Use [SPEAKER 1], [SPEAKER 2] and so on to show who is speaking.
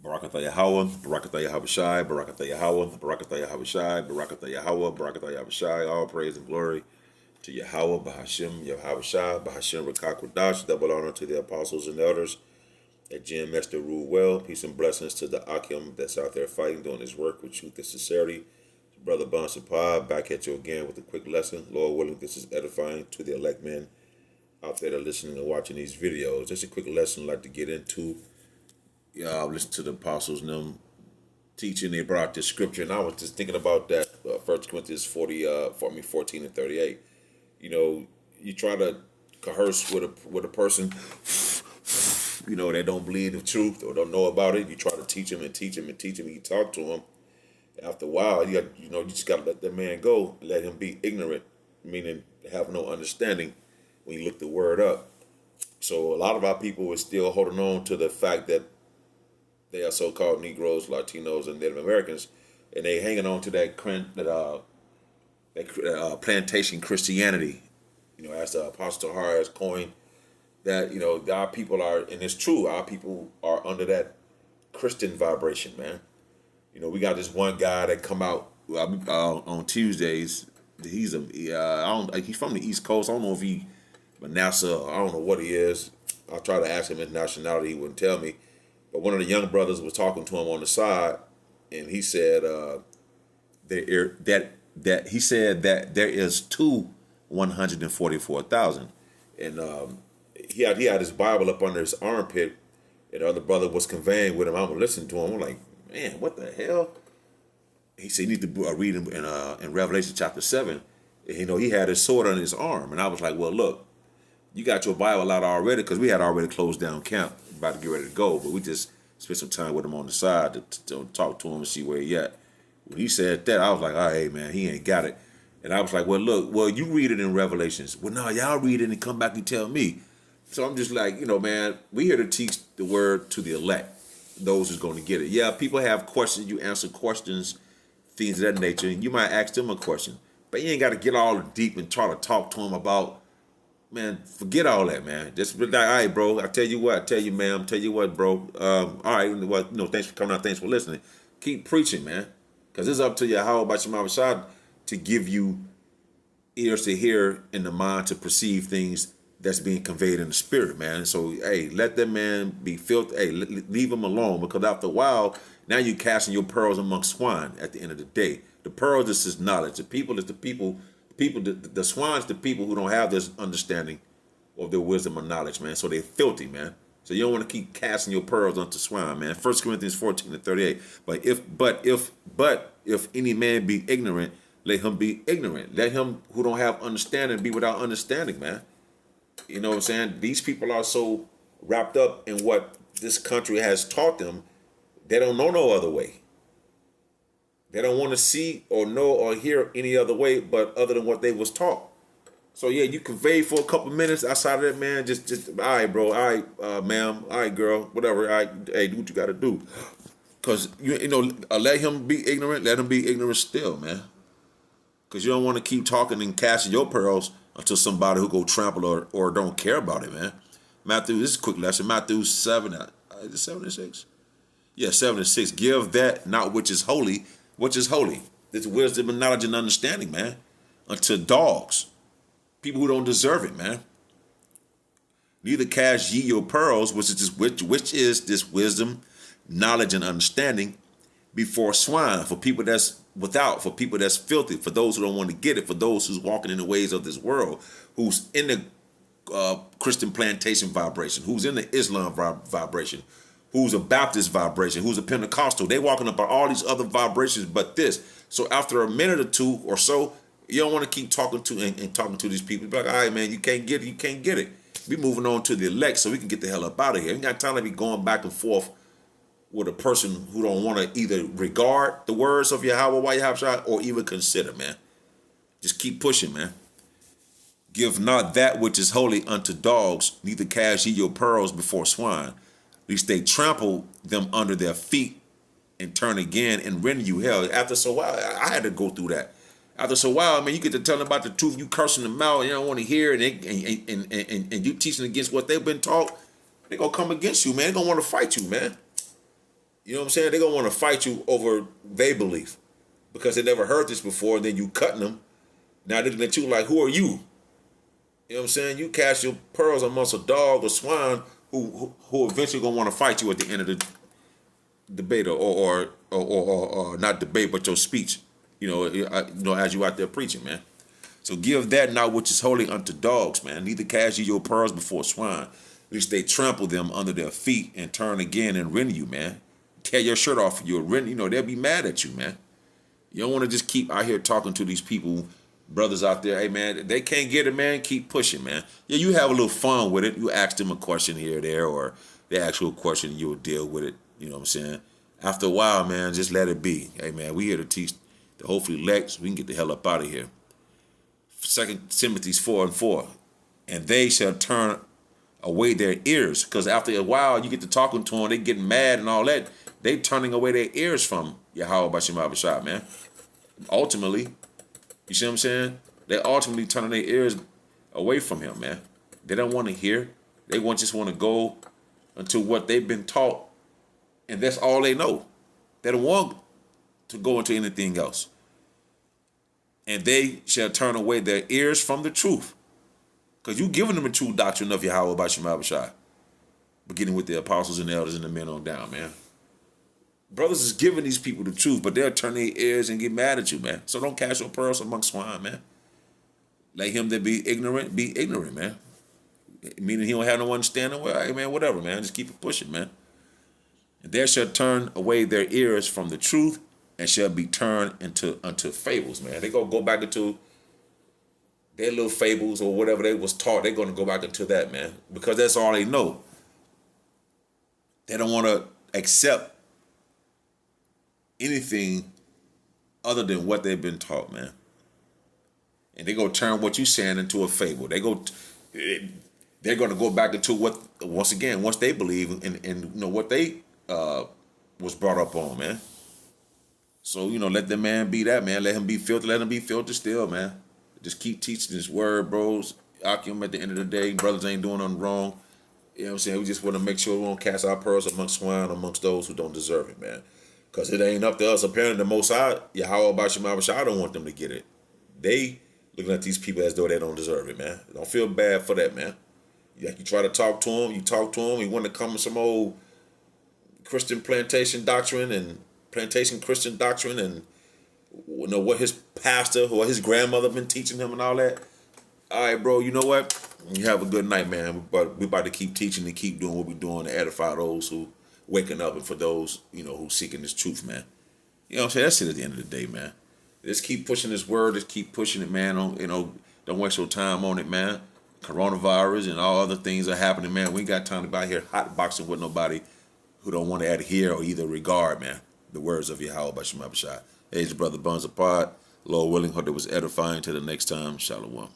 [SPEAKER 1] Barakatha Yahweh, Barakatha Yahushai, Barakatha Yahweh, Barakatha Yahushai, Barakatha Yahweh, Barakatha Yahushai. All praise and glory to Yahweh, Bahashim, Yahushai, Bahashim, Rakakwadash. Double honor to the apostles and elders at GMS that rule well. Peace and blessings to the Akim that's out there fighting, doing his work with truth and sincerity. Brother Bon Sapah, back at you again with a quick lesson. Lord willing, this is edifying to the elect men out there that are listening and watching these videos. Just a quick lesson I'd like to get into. Listen to the apostles and them teaching. They brought this scripture, and I was just thinking about that. 1 Corinthians 14 and 38. You know, you try to converse with a person, you know, that don't believe the truth or don't know about it. You try to teach them and teach them and teach them. You talk to them. After a while, you just got to let that man go, let him be ignorant, meaning have no understanding when you look the word up. So a lot of our people are still holding on to the fact that they are so-called Negroes, Latinos, and Native Americans, and they hanging on to that plantation Christianity. You know, as the Apostle Tahar has coined that, you know, our people are, and it's true, our people are under that Christian vibration, man. You know, we got this one guy that come out on Tuesdays. He's he's from the East Coast. I don't know if he Manasseh. I don't know what he is. I try to ask him his nationality. He wouldn't tell me. But one of the young brothers was talking to him on the side, and he said that he said that there is 144,000, and he had his Bible up under his armpit, and the other brother was conveying with him. I'm listening to him. I'm like, man, what the hell? He said, you need to read in Revelation chapter 7. And, you know, he had his sword on his arm. And I was like, well, look, you got your Bible out already, because we had already closed down camp, about to get ready to go. But we just spent some time with him on the side to talk to him and see where he at. When he said that, I was like, all right, man, he ain't got it. And I was like, well, look, you read it in Revelations. Well, no, y'all read it and come back and tell me. So I'm just like, you know, man, we here to teach the word to the elect, those who's going to get it. Yeah, people have questions. You answer questions, things of that nature. And you might ask them a question. But you ain't got to get all deep and try to talk to them about, man, forget all that, man. Just be like, all right, bro, I tell you what, I tell you, ma'am, tell you what, bro. All right, well, you know, thanks for coming out, thanks for listening. Keep preaching, man. Because it's up to you, how about your Shad, to give you ears to hear and the mind to perceive things that's being conveyed in the spirit, man. So, hey, let that man be filthy. Hey, leave him alone, because after a while, now you're casting your pearls among swine at the end of the day. The pearls is knowledge. The people is the people. The swine's the people who don't have this understanding of their wisdom or knowledge, man. So they're filthy, man. So you don't want to keep casting your pearls unto swine, man. 1 Corinthians 14 and 38. But if any man be ignorant, let him be ignorant. Let him who don't have understanding be without understanding, man. You know what I'm saying? These people are so wrapped up in what this country has taught them, they don't know no other way. They don't want to see or know or hear any other way but other than what they was taught. So yeah, you convey for a couple minutes outside of that, man. Just all right, bro. All right, ma'am. All right, girl. Whatever. All right, hey, do what you got to do. Cause you know, let him be ignorant. Let him be ignorant still, man. Cause you don't want to keep talking and casting your pearls until somebody who go trample or don't care about it, man. Matthew, this is a quick lesson. Matthew 7, is it 7 and 6? Yeah, 7 and 6. Give that not which is holy. Which is holy? This wisdom and knowledge and understanding, man. Unto dogs. People who don't deserve it, man. Neither cast ye your pearls, which is this wisdom, knowledge, and understanding, before swine, for people that's without, for people that's filthy, for those who don't want to get it, for those who's walking in the ways of this world, who's in the Christian plantation vibration, who's in the Islam vibration, who's a Baptist vibration, who's a Pentecostal. They walking up on all these other vibrations but this. So after a minute or two or so, you don't want to keep talking to and talking to these people. Be like, all right, man, you can't get it. You can't get it. We moving on to the elect so we can get the hell up out of here. Ain't got time to be going back and forth with a person who don't want to either regard the words of Yahweh Yahweh or even consider, man. Just keep pushing, man. Give not that which is holy unto dogs, neither cast ye your pearls before swine, lest they trample them under their feet and turn again and render you hell. After so while, I had to go through that. After so while, man, you get to tell them about the truth, you cursing them out, you don't want to hear it, and you teaching against what they've been taught, they're going to come against you, man. They're going to want to fight you, man. You know what I'm saying? They're gonna want to fight you over their belief because they never heard this before, and then you cutting them. Now they're looking at you like, who are you? You know what I'm saying? You cast your pearls amongst a dog or swine who eventually gonna want to fight you at the end of the debate or not debate but your speech. As you out there preaching, man. So give that not which is holy unto dogs, man. Neither cast ye your pearls before swine, lest they trample them under their feet and turn again and rend you, man. Tear your shirt off, you'll rend. They'll be mad at you, man. You don't want to just keep out here talking to these people, brothers out there. Hey, man, they can't get it, man. Keep pushing, man. Yeah, you have a little fun with it. You ask them a question here or there, or they ask you a question, you'll deal with it. You know what I'm saying? After a while, man, just let it be. Hey, man, we here to teach the hopefully elect so we can get the hell up out of here. 2 Timothy 4:4, and they shall turn away their ears, because after a while you get to talking to them, they get mad and all that. They turning away their ears from Yahweh Bashim Abishai, man. Ultimately, you see what I'm saying? They ultimately turning their ears away from him, man. They don't want to hear. They just want to go into what they've been taught, and that's all they know. They don't want to go into anything else. And they shall turn away their ears from the truth. Because you giving them the true doctrine of Yahweh Bashim Abishai. Beginning with the apostles and the elders and the men on down, man. Brothers is giving these people the truth, but they'll turn their ears and get mad at you, man. So don't cast your pearls among swine, man. Let him that be ignorant, man. Meaning he don't have no understanding. Well, hey, man, whatever, man. Just keep it pushing, man. And there shall turn away their ears from the truth, and shall be turned unto fables, man. They gonna go back into their little fables or whatever they was taught. They're gonna go back into that, man, because that's all they know. They don't want to accept anything other than what they've been taught, man. And they gonna turn what you saying into a fable. They're gonna go back into what, once again, once they believe and what they was brought up on, man. So, let the man be that, man. Let him be filthy. Let him be filthy still, man. Just keep teaching this word, bros. Akim at the end of the day, brothers ain't doing nothing wrong. You know what I'm saying? We just want to make sure we don't cast our pearls amongst swine, amongst those who don't deserve it, man. Because it ain't up to us. Apparently, the Most High, Yahweh Bashim Abishai, I don't want them to get it. They looking at these people as though they don't deserve it, man. Don't feel bad for that, man. Like you try to talk to them, he want to come with some old Christian plantation doctrine and plantation Christian doctrine and what his pastor or his grandmother been teaching him and all that. All right, bro, you know what? You have a good night, man. But we about to keep teaching and keep doing what we're doing to edify those who waking up and for those, who seeking this truth, man. You know what I'm saying? That's it at the end of the day, man. Just keep pushing this word. Just keep pushing it, man. Don't waste your time on it, man. Coronavirus and all other things are happening, man. We ain't got time to be out here hot boxing with nobody who don't want to adhere or either regard, man, the words of Yahweh Bashim Abishai. Hey, it's your brother Buns Apart. Lord willing, hope it was edifying. Till the next time, Shalom.